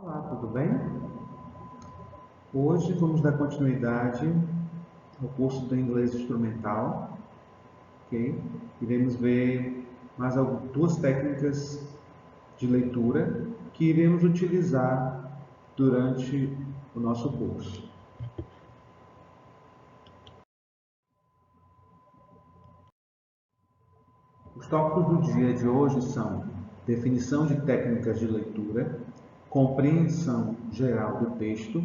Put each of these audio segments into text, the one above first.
Olá, tudo bem? Hoje vamos dar continuidade ao curso do inglês instrumental, ok? Iremos ver mais duas técnicas de leitura que iremos utilizar durante o nosso curso. Os tópicos do dia de hoje são definição de técnicas de leitura, compreensão geral do texto,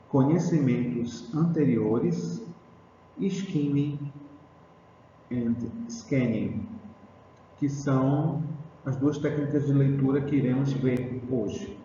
conhecimentos anteriores, skimming and scanning, que são as duas técnicas de leitura que iremos ver hoje.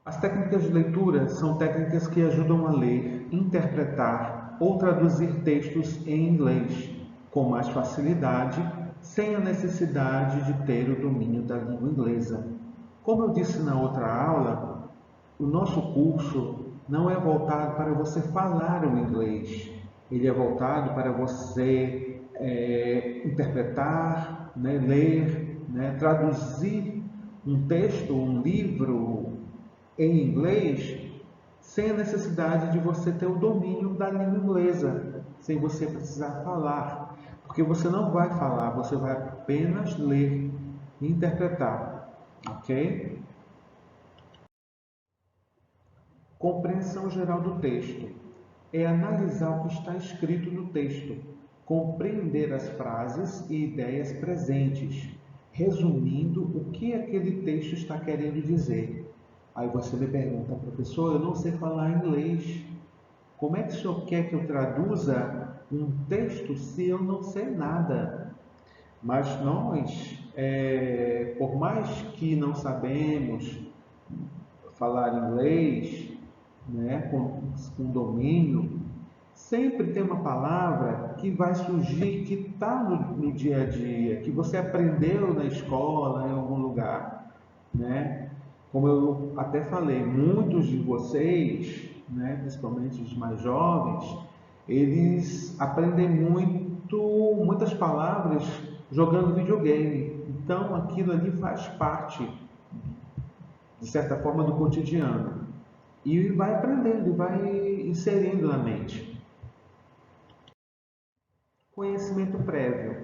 As técnicas de leitura são técnicas que ajudam a ler, interpretar ou traduzir textos em inglês com mais facilidade, sem a necessidade de ter o domínio da língua inglesa. Como eu disse na outra aula, o nosso curso não é voltado para você falar o inglês, ele é voltado para você interpretar, ler, traduzir um texto, um livro em inglês, sem a necessidade de você ter o domínio da língua inglesa, sem você precisar falar, porque você não vai falar, você vai apenas ler e interpretar, ok? Compreensão geral do texto é analisar o que está escrito no texto, compreender as frases e ideias presentes, resumindo o que aquele texto está querendo dizer. Aí você me pergunta, professor, eu não sei falar inglês. Como é que o senhor quer que eu traduza um texto se eu não sei nada? Mas nós, por mais que não sabemos falar inglês, com domínio, sempre tem uma palavra que vai surgir, que está no dia a dia, que você aprendeu na escola, em algum lugar, né? Como eu até falei, muitos de vocês, principalmente os mais jovens, eles aprendem muitas palavras jogando videogame. Então aquilo ali faz parte, de certa forma, do cotidiano. E vai aprendendo, vai inserindo na mente. Conhecimento prévio,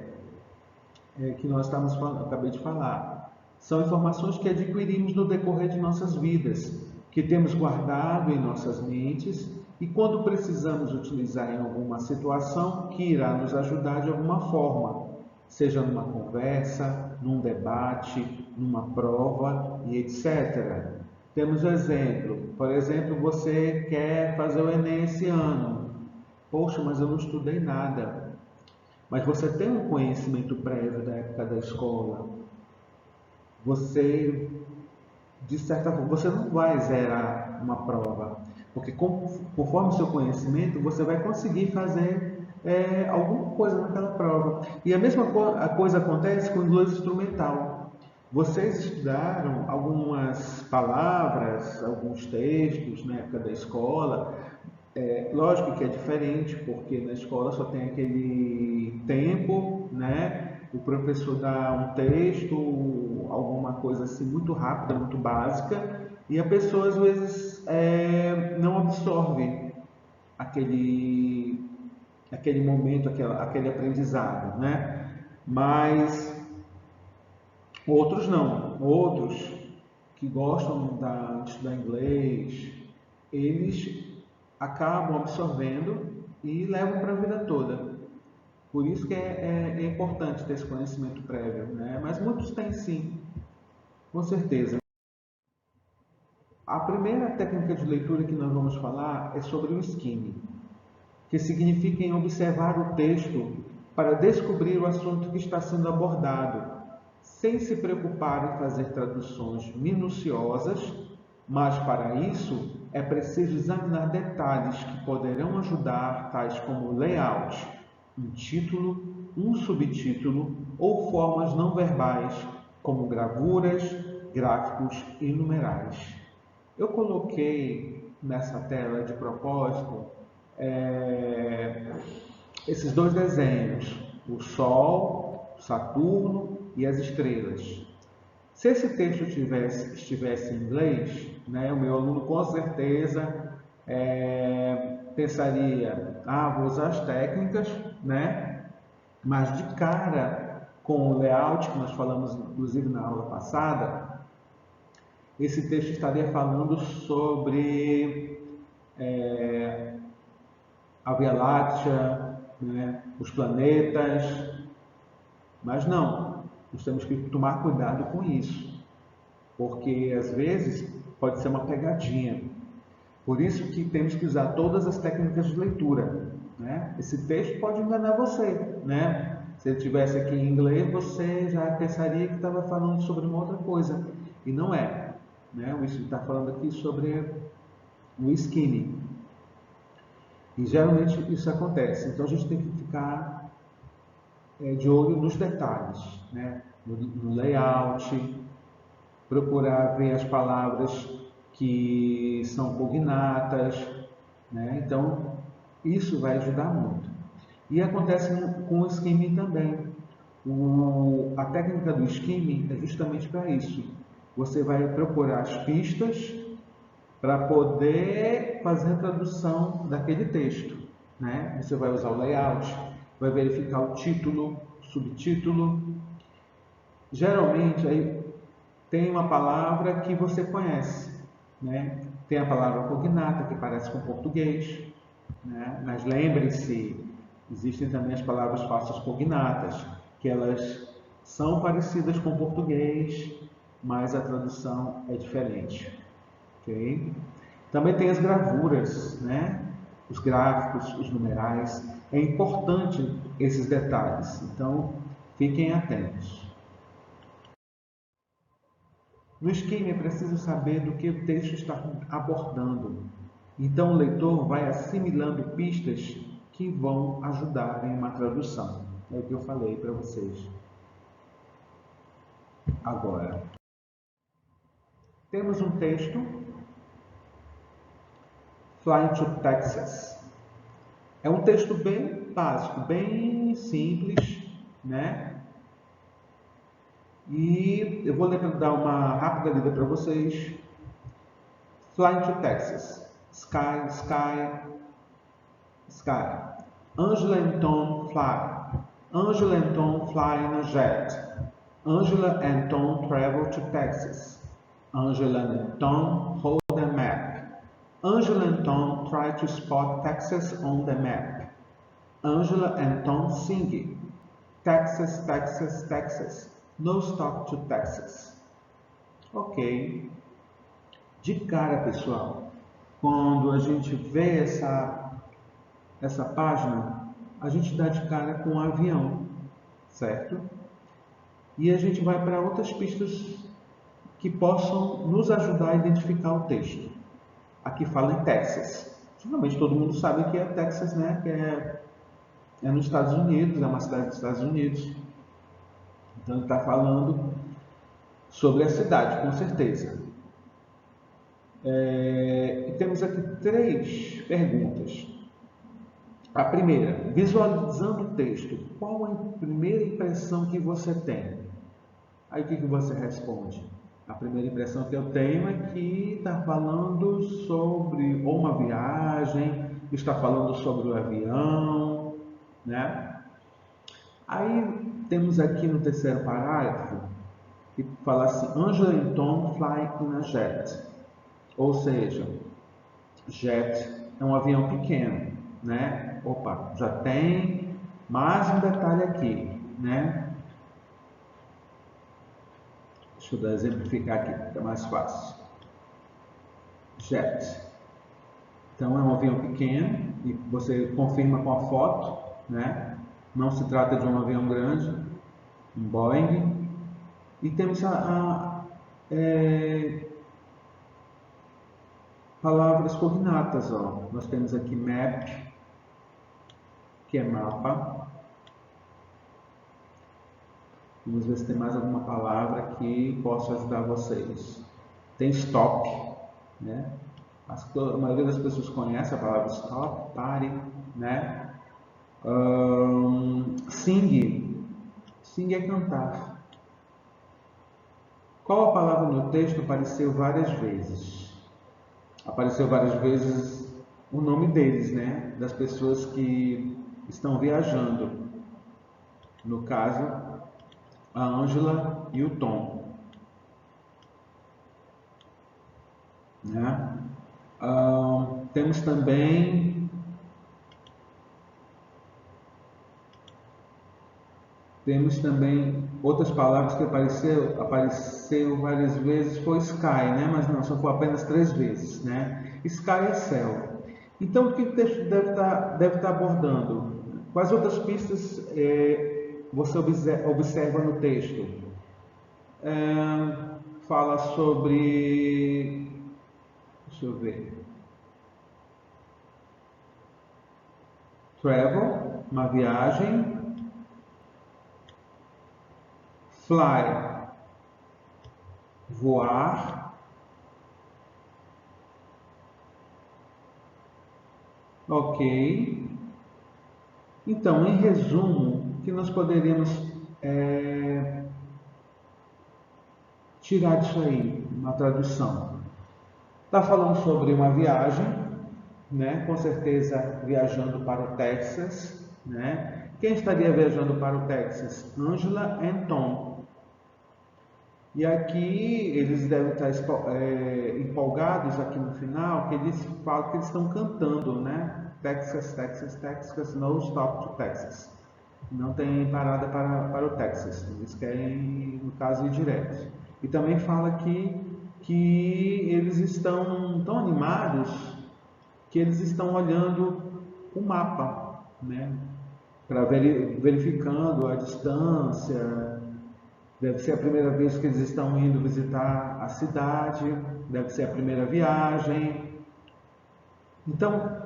que nós acabei de falar, são informações que adquirimos no decorrer de nossas vidas, que temos guardado em nossas mentes e quando precisamos utilizar em alguma situação que irá nos ajudar de alguma forma, seja numa conversa, num debate, numa prova e etc. Temos exemplo, por exemplo, você quer fazer o Enem esse ano. Poxa, mas eu não estudei nada. Mas você tem um conhecimento prévio da época da escola. Você, de certa forma, você não vai zerar uma prova, porque conforme o seu conhecimento, você vai conseguir fazer alguma coisa naquela prova. E a mesma coisa acontece com o inglês instrumental. Vocês estudaram algumas palavras, alguns textos na época da escola. Lógico que é diferente, porque na escola só tem aquele tempo, O professor dá um texto, alguma coisa assim muito rápida, muito básica, e a pessoa às vezes não absorve aquele, aquele momento, aquele aprendizado, Mas outros não, outros que gostam de estudar inglês, eles acabam absorvendo e levam para a vida toda. Por isso que é importante ter esse conhecimento prévio, Mas muitos têm sim, com certeza. A primeira técnica de leitura que nós vamos falar é sobre o skimming, que significa em observar o texto para descobrir o assunto que está sendo abordado, sem se preocupar em fazer traduções minuciosas, mas para isso é preciso examinar detalhes que poderão ajudar, tais como layout, um título, um subtítulo ou formas não verbais, como gravuras, gráficos e numerais. Eu coloquei nessa tela de propósito é, esses dois desenhos, o Sol, Saturno e as estrelas. Se esse texto estivesse em inglês, né, o meu aluno com certeza pensaria, vou usar as técnicas, né, mas de cara com o layout que nós falamos inclusive na aula passada, esse texto estaria falando sobre a Via Láctea, né, os planetas, mas não, nós temos que tomar cuidado com isso, porque às vezes pode ser uma pegadinha. Por isso que temos que usar todas as técnicas de leitura, né? Esse texto pode enganar você, né? Se ele tivesse aqui em inglês, você já pensaria que estava falando sobre uma outra coisa, e não é, né? O está falando aqui sobre o skinny, e geralmente isso acontece. Então a gente tem que ficar de olho nos detalhes, né? No layout, procurar ver as palavras que são cognatas, né? Então isso vai ajudar muito. E acontece com o skimming também. A técnica do skimming é justamente para isso. Você vai procurar as pistas para poder fazer a tradução daquele texto, né? Você vai usar o layout, vai verificar o título, subtítulo. Geralmente aí tem uma palavra que você conhece, né? Tem a palavra cognata que parece com português, né? Mas lembre-se, existem também as palavras falsas cognatas, que elas são parecidas com português, mas a tradução é diferente. Okay? Também tem as gravuras, né? Os gráficos, os numerais. É importante esses detalhes, então fiquem atentos. No esquema é preciso saber do que o texto está abordando. Então o leitor vai assimilando pistas que vão ajudar em uma tradução. É o que eu falei para vocês. Agora, temos um texto, Flying to Texas. É um texto bem básico, bem simples, né? E eu vou dar uma rápida lida para vocês. Flying to Texas. Sky, sky, sky. Angela and Tom fly. Angela and Tom fly in a jet. Angela and Tom travel to Texas. Angela and Tom hold a map. Angela and Tom try to spot Texas on the map. Angela and Tom singing. Texas, Texas, Texas. No stop to Texas. Ok. De cara, pessoal, quando a gente vê essa página, a gente dá de cara com um avião, certo? E a gente vai para outras pistas que possam nos ajudar a identificar o texto. Aqui fala em Texas. Geralmente todo mundo sabe que é Texas, né? Que é nos Estados Unidos, é uma cidade dos Estados Unidos. Então ele está falando sobre a cidade, com certeza. E temos aqui 3 perguntas. A primeira, visualizando o texto, qual a primeira impressão que você tem? Aí o que você responde? A primeira impressão que eu tenho é que está falando sobre ou uma viagem, está falando sobre o avião, né? Aí temos aqui no terceiro parágrafo que fala assim: Angela and Tom fly in a jet. Ou seja, jet é um avião pequeno, né? Opa, já tem mais um detalhe aqui, né? Deixa eu exemplificar aqui, fica mais fácil. Jet. Então é um avião pequeno e você confirma com a foto, né? Não se trata de um avião grande, um Boeing. E temos palavras cognatas, ó. Nós temos aqui map, que é mapa. Vamos ver se tem mais alguma palavra que possa ajudar vocês. Tem stop, né? A maioria das pessoas conhece a palavra stop, pare, né? Sing. Sing é cantar. Qual a palavra no texto apareceu várias vezes? Apareceu várias vezes o nome deles, né? Das pessoas que estão viajando. No caso, a Ângela e o Tom, né? Temos também outras palavras que apareceu várias vezes, foi sky, né? Mas não, só foi apenas 3 vezes, né? Sky é céu. Então, o que o texto deve estar abordando? Quais outras pistas você observa no texto? Fala sobre, deixa eu ver, travel, uma viagem, fly, voar, ok. Então, em resumo, o que nós poderíamos é, tirar disso aí, uma tradução? Está falando sobre uma viagem, né? Com certeza viajando para o Texas, né? Quem estaria viajando para o Texas? Angela e Tom. E aqui eles devem estar empolgados aqui no final, que eles falam que eles estão cantando, né? Texas, Texas, Texas, no stop to Texas. Não tem parada para o Texas. Eles querem, no caso, ir direto. E também fala aqui que eles estão tão animados que eles estão olhando o mapa, né? Para verificando a distância. Deve ser a primeira vez que eles estão indo visitar a cidade, deve ser a primeira viagem. Então,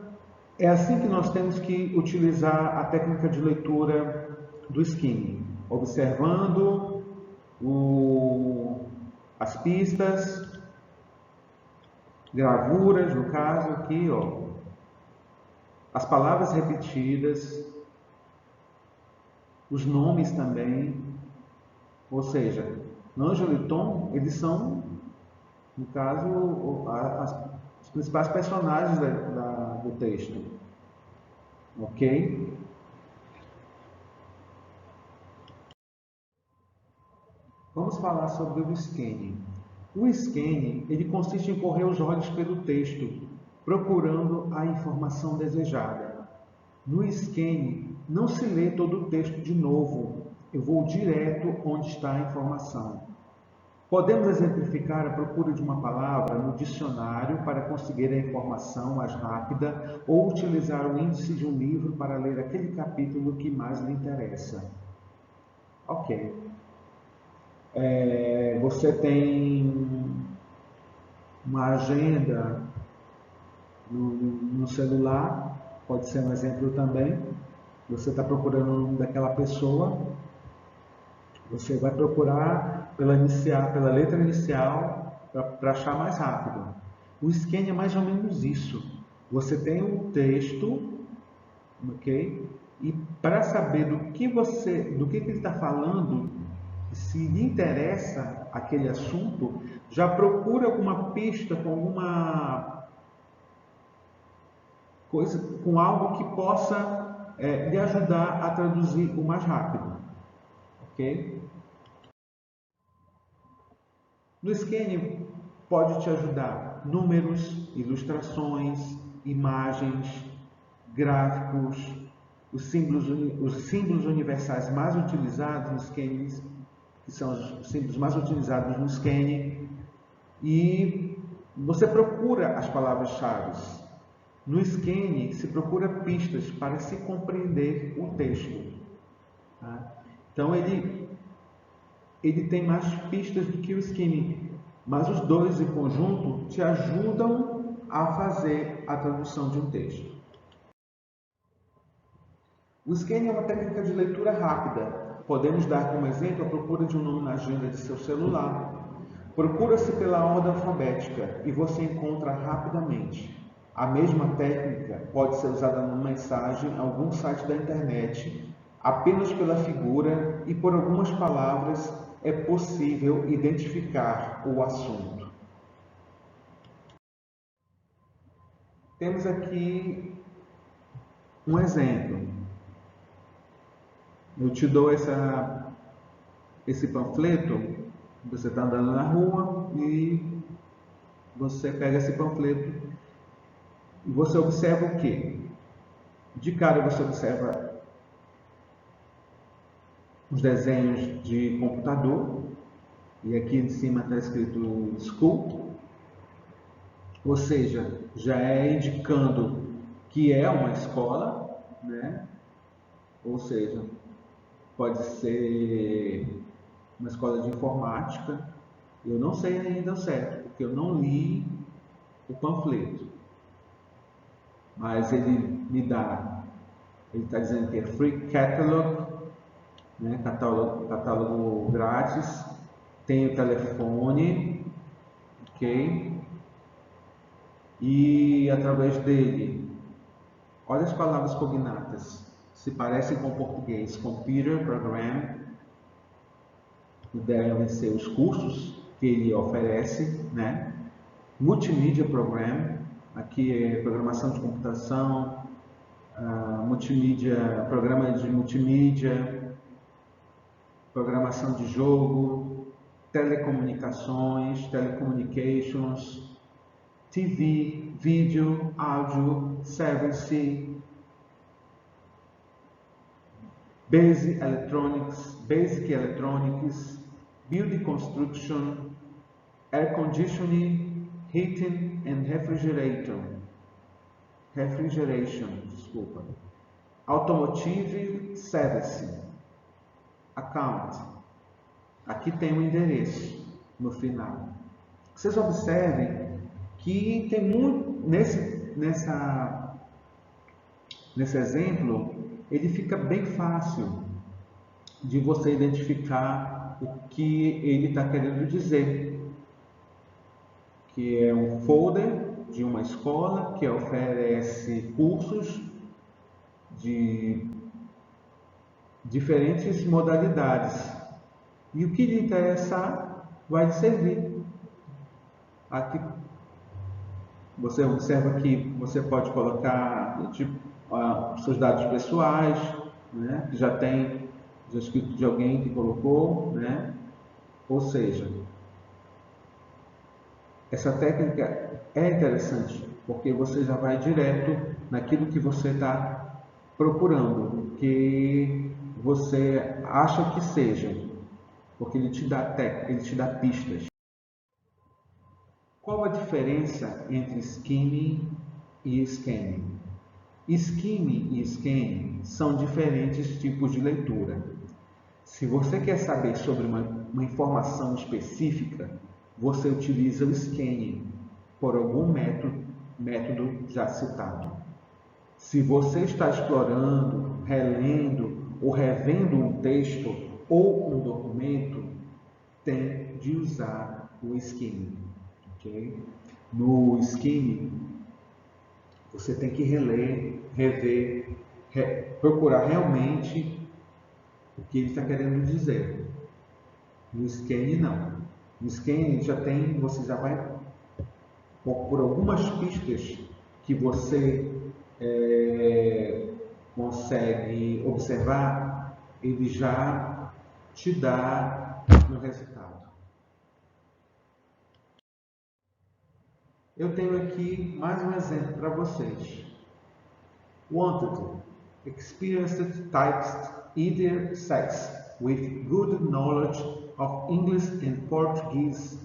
é assim que nós temos que utilizar a técnica de leitura do Skinny, observando as pistas, gravuras, no caso aqui, ó, as palavras repetidas, os nomes também, ou seja, Ângelo e Tom, eles são, no caso, os principais personagens do texto, ok? Vamos falar sobre o scanning. O scanning, ele consiste em correr os olhos pelo texto, procurando a informação desejada. No scanning, não se lê todo o texto de novo, eu vou direto onde está a informação. Podemos exemplificar a procura de uma palavra no dicionário para conseguir a informação mais rápida ou utilizar o índice de um livro para ler aquele capítulo que mais lhe interessa. Ok. Você tem uma agenda no celular, pode ser um exemplo também. Você está procurando o nome daquela pessoa, você vai procurar pela letra inicial para achar mais rápido. O scan é mais ou menos isso. Você tem um texto, ok? E para saber do que ele está falando, se lhe interessa aquele assunto, já procura alguma pista com alguma coisa, com algo que possa lhe ajudar a traduzir o mais rápido, ok? No Scan pode te ajudar números, ilustrações, imagens, gráficos, os símbolos universais mais utilizados no Scan, que são os símbolos mais utilizados no Scan, e você procura as palavras-chave. No Scan se procura pistas para se compreender o texto. Tá? Então ele tem mais pistas do que o Skinny, mas os dois em conjunto te ajudam a fazer a tradução de um texto. O Scanning é uma técnica de leitura rápida. Podemos dar como exemplo a procura de um nome na agenda de seu celular. Procura-se pela ordem alfabética e você encontra rapidamente. A mesma técnica pode ser usada numa mensagem em algum site da internet, apenas pela figura e por algumas palavras é possível identificar o assunto. Temos aqui um exemplo. Eu te dou esse panfleto, você está andando na rua e você pega esse panfleto e você observa o quê? De cara você observa os desenhos de computador, e aqui em cima está escrito School, ou seja, já é indicando que é uma escola, né? Ou seja, pode ser uma escola de informática. Eu não sei ainda o certo, porque eu não li o panfleto, mas ele está dizendo que é free catalog, né? Catálogo grátis, tem o telefone, ok? E através dele, olha as palavras cognatas, se parecem com o português: computer program, que devem ser os cursos que ele oferece, né? Multimedia program, aqui é programação de computação, multimídia, programa de multimídia, programação de jogo, telecomunicações, telecommunications, TV, vídeo, áudio, service, basic electronics, building construction, air conditioning, heating and refrigeration, desculpa, automotive service, account. Aqui tem o endereço no final. Vocês observem que tem muito nesse exemplo, ele fica bem fácil de você identificar o que ele está querendo dizer, que é um folder de uma escola que oferece cursos de diferentes modalidades, e o que lhe interessar vai lhe servir. Aqui você observa que você pode colocar seus dados pessoais, né? Já escrito de alguém que colocou, né? Ou seja, essa técnica é interessante porque você já vai direto naquilo que você está procurando, que você acha que seja, porque ele te dá pistas. Qual a diferença entre skimming e scanning? Skimming e scanning são diferentes tipos de leitura. Se você quer saber sobre uma informação específica, você utiliza o scanning por algum método já citado. Se você está explorando, relendo ou revendo um texto ou um documento, tem de usar o skimming. Okay? No skimming, você tem que reler, rever, procurar realmente o que ele está querendo dizer. No scanning, não. No scanning você já vai por algumas pistas que você consegue observar, ele já te dá no resultado. Eu tenho aqui mais um exemplo para vocês. Wanted, experienced typist, either sex, with good knowledge of English and Portuguese,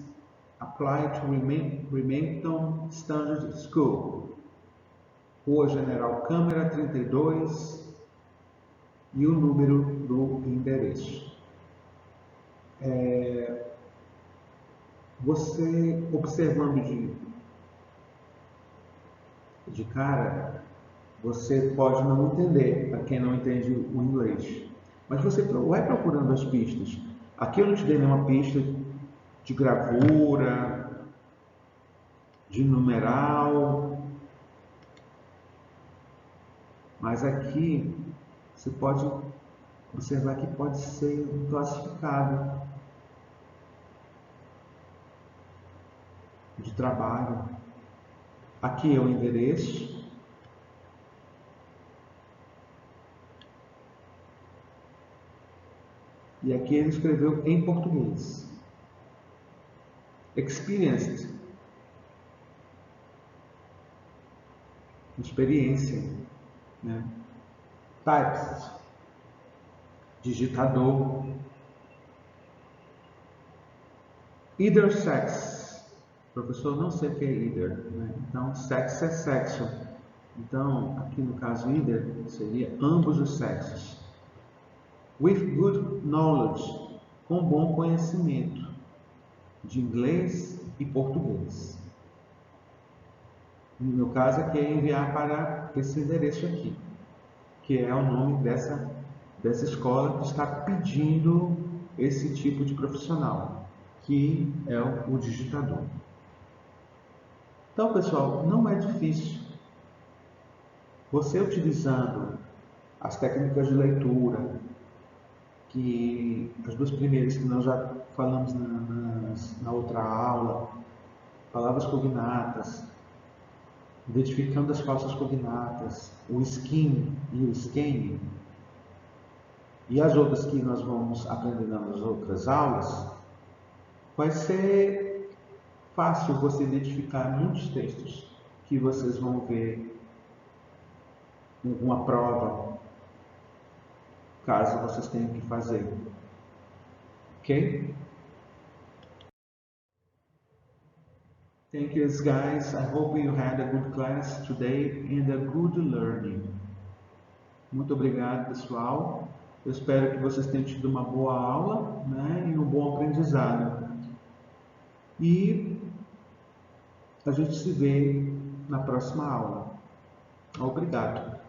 applied to Remington Standard School, Rua General Câmara 32 e o número do endereço. Você observando de cara, você pode não entender, para quem não entende o inglês. Mas você vai procurando as pistas. Aqui eu não te dei nenhuma pista de gravura, de numeral. Mas aqui você pode observar que pode ser um classificado. de trabalho. Aqui é o endereço. E aqui ele escreveu em português. Experienced. Experiência. Né? Types. Digitador. Either sex. Professor, não sei o que é either. Né? Então, sex é sexo. Então, aqui no caso, either seria ambos os sexos. With good knowledge. Com bom conhecimento de inglês e português. No meu caso, aqui é enviar para esse endereço aqui, que é o nome dessa escola que está pedindo esse tipo de profissional, que é o digitador. Então, pessoal, não é difícil. Você utilizando as técnicas de leitura, que as duas primeiras que nós já falamos na outra aula, palavras cognatas, identificando as falsas cognatas, o skin e o scanning, e as outras que nós vamos aprender nas outras aulas, vai ser fácil você identificar muitos textos que vocês vão ver em uma prova, caso vocês tenham que fazer. Ok? Thank you guys. I hope you had a good class today and a good learning. Muito obrigado, pessoal. Eu espero que vocês tenham tido uma boa aula, né, e um bom aprendizado. E a gente se vê na próxima aula. Obrigado.